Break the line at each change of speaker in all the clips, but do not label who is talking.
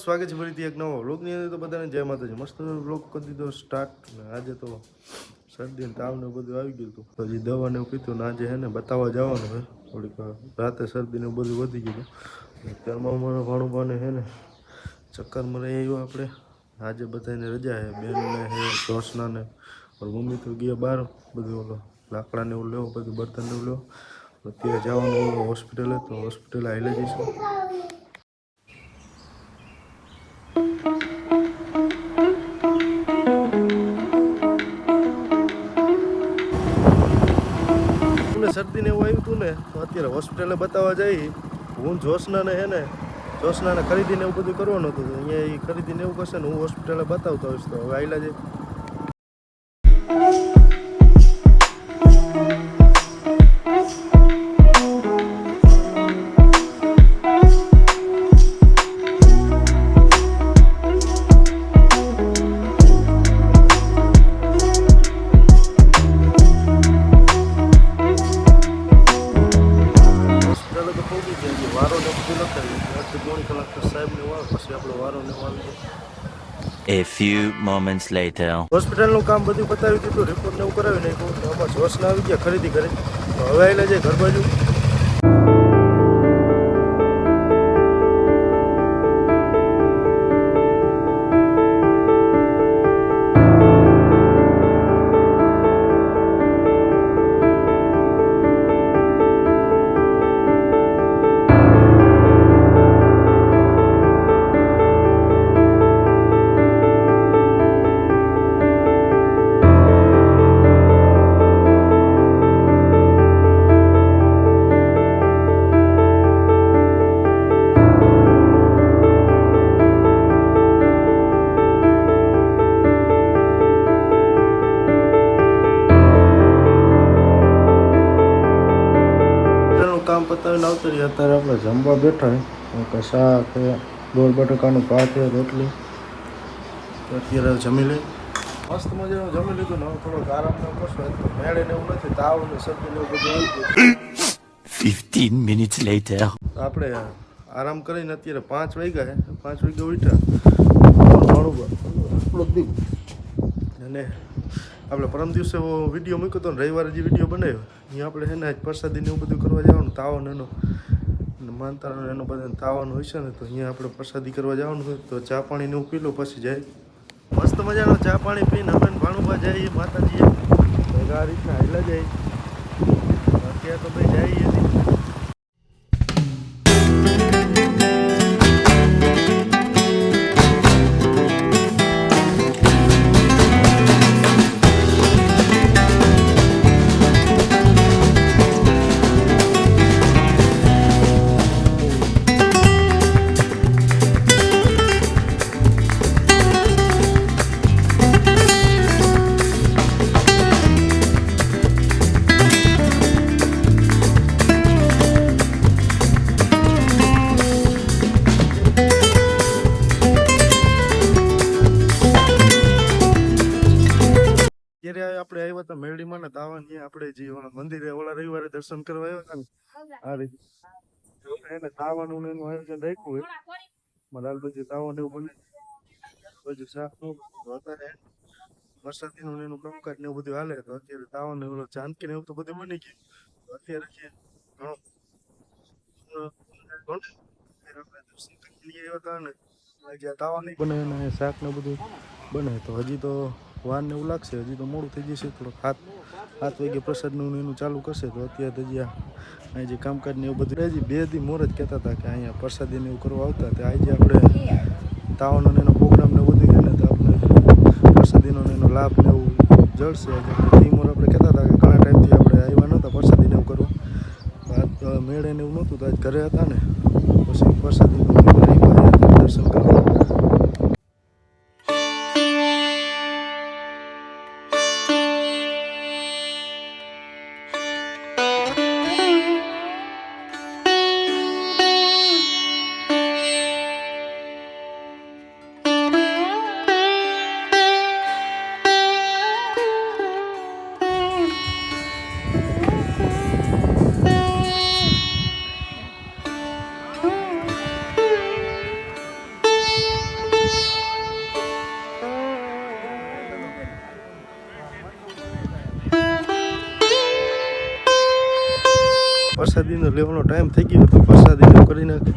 સ્વાગત છે ફરીથી એક નવો વ્લોગની અંદર. તો બધાને જય માતાજી. મસ્ત વ્લોગ કરી દીધો સ્ટાર્ટ. આજે તો શરદી તાવ ને બધું આવી ગયું હતું, તો હજી દવા ને એવું પીધું ને આજે હે ને બતાવવા જવાનું છે. થોડીક રાતે શરદી ને બધું વધી ગયું. અત્યારમાં અમારા ભાણુભાને હે ને ચક્કરમાં રહી આવ્યો આપણે. આજે બધાને રજા છે, બેનને હે, જોશનાને. મમ્મી તો ગયા બહાર બધું ઓલો લાકડાને એવું લેવો, બધું બર્તન એવું લેવો. અત્યારે જવાનું હોસ્પિટલે, તો હોસ્પિટલે હાલે જઈશું. શરદીને એવું આવ્યું હતું ને, તો અત્યારે હોસ્પિટલે બતાવવા જઈ. હું જોશનાને હે ને જોશનાને ખરીદીને એવું બધું કરવાનું હતું. અહીંયા એ ખરીદીને એવું કરશે ને હું હોસ્પિટલે બતાવતો હોઈશ. તો હવે આયલા જઈ.
A few moments later.
હોસ્પિટલનું કામ બધું બતાવી દીધું, રિપોર્ટ ને એવું કરાવી નાખ્યું. આમાં જોશના આવી ગયા ખરીદી કરી. તો હવે આયલા જાય ઘર બાજુ. કામ પતાવીને આવતા રહ્યા. અત્યારે આપણે જમવા બેઠા કે શાક ગોળ બટાકાનું ભાત રોટલી. તો અત્યારે જમી લઈ. મસ્ત મજાનું જમી લીધું ને હવે થોડોક આરામ ન કરશો. તો મેળે ને એવું નથી, તાવ ને શરદી ને એવું બધું આવી ગયું.
15 minutes later.
આપણે આરામ કરીને અત્યારે 5 વાગ્યા છે. 5 વાગ્યા ઉઠ્યા અને આપણે પરમ દિવસે વિડીયો મૂક્યો હતો ને, રવિવારે જે વિડીયો બનાવ્યો અહીંયા આપણે છે ને આજ પ્રસાદીને એવું બધું કરવા જવાનું. તાવન એનો માનતાનો એનો બધાને તાવન હોય છે ને, તો અહીંયા આપણે પ્રસાદી કરવા જવાનું હોય. તો ચા પાણીને એવું પી લો પછી જાય. મસ્ત મજાનો ચા પાણી પીને અમે ભાણુભા જઈએ માતાજીએ. આ રીતના હાઈલા જાય. અત્યારે તો ભાઈ જઈએ. ત્યારે આપણે આવ્યા હતા મેરડીમાં ને દાવા ને આપણે જે મંદિરે ઓલા રવિવારે દર્શન કરવા આવ્યા હતા ને, આ રીતે એને દાવાનું એનું આયોજન રાખ્યું હોય. લાલ બધી દાવાનું એવું બને, બધું શાક નું અત્યારે વરસાદીનું એનું કામકાજ ને એવું બધું હાલે. તો અત્યારે દાવાનું ઓલો જાનકી ને એવું તો બધું બની ગયું. અત્યારે છે આપણે દર્શન કરી આવ્યા હતા ને, જ્યાં દાવા નહીં બને ને શાક ને બધું બને. તો હજી તો વાર ને એવું લાગશે, હજી તો મોડું થઈ જશે. થોડોક 7 વાગે પ્રસાદનું એનું ચાલુ કરશે. તો અત્યારે હજી અહીં જે કામકાજ ને એવું બધું હજી 2 દી મોર જ કહેતા હતા કે અહીંયા પ્રસાદી ને એવું કરવા આવતા. તે આજે આપણે તાવનો એનો પ્રોગ્રામ ને બધું છે ને, તો આપણે પ્રસાદીનો એનો લાભ ને એવું જળશે. દી મોર આપણે કહેતા હતા કે ઘણા ટાઈમથી આપણે આવ્યા નહોતા પ્રસાદી ને એવું કરવા. મેળે ને એવું નહોતું, તો આજ ઘરે હતા ને પછી પ્રસાદીનું દર્શન કરવા. પ્રસાદીનો લેવાનો ટાઈમ થઈ ગયો તો પ્રસાદીને કરી નાખે.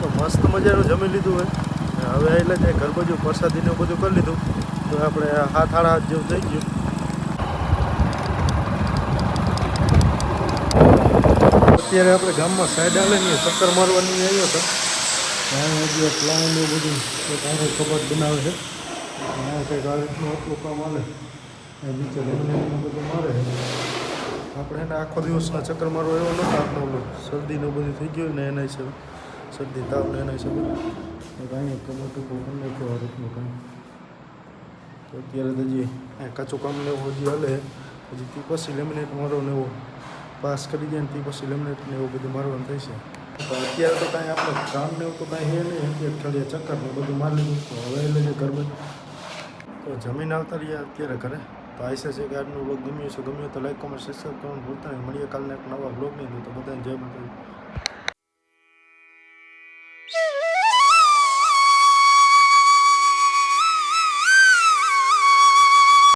તો મસ્ત મજાનું જમી લીધું હોય. હવે એટલે જ ઘર બાજુ પ્રસાદીને બધું કરી લીધું તો આપણે 7:30 જેવું થઈ ગયું. અત્યારે આપણે ગામમાં સાઈડ આલે ને ચક્કર મારવાની આવ્યો હતો. હજી પ્લાન ને બધું તારે કબાટ બનાવે છે. કંઈક આ રીતનું આટલું કામ હાલે. નીચે લેમિનેટનું બધું મારે છે. આપણે એને આખો દિવસના ચક્કર મારવા એવો નહોતો. આપણે ઓલું શરદીનું બધું થઈ ગયું ને એના હિસાબે શરદી તાવ ને એના હિસાબે કાંઈ કબાટ ઉપર કરી નાખ્યો આ રીતનું કામ. તો અત્યારે તો હજી કાચું કામ ને એવું હજી હાલે. હજી તે પછી લેમિનેટ મારો ને એવું પાસ કરી જાય ને તે પછી લેમિનેટ ને એવું બધું મારવાનું થાય છે. તો અત્યારે તો કાંઈ આપણે કામ ને એવું તો કાંઈ હે નહીં. અત્યારે ખાલી ચક્કર ને બધું મારી લીધું. તો હવે એટલે જે ઘર બધું તો જમીન આવતા રહ્યા અત્યારે ઘરે. તો આશા છે કે આજનું બ્લોગ ગમ્યું છે. ગમ્યું તો લાઈક કોમેન્ટ સબસ્ક્રાઈબ કરવાનું ભૂલતા નહીં. મળીએ કાલના એક નવા બ્લોગની. તો બધાને જય માતાજી.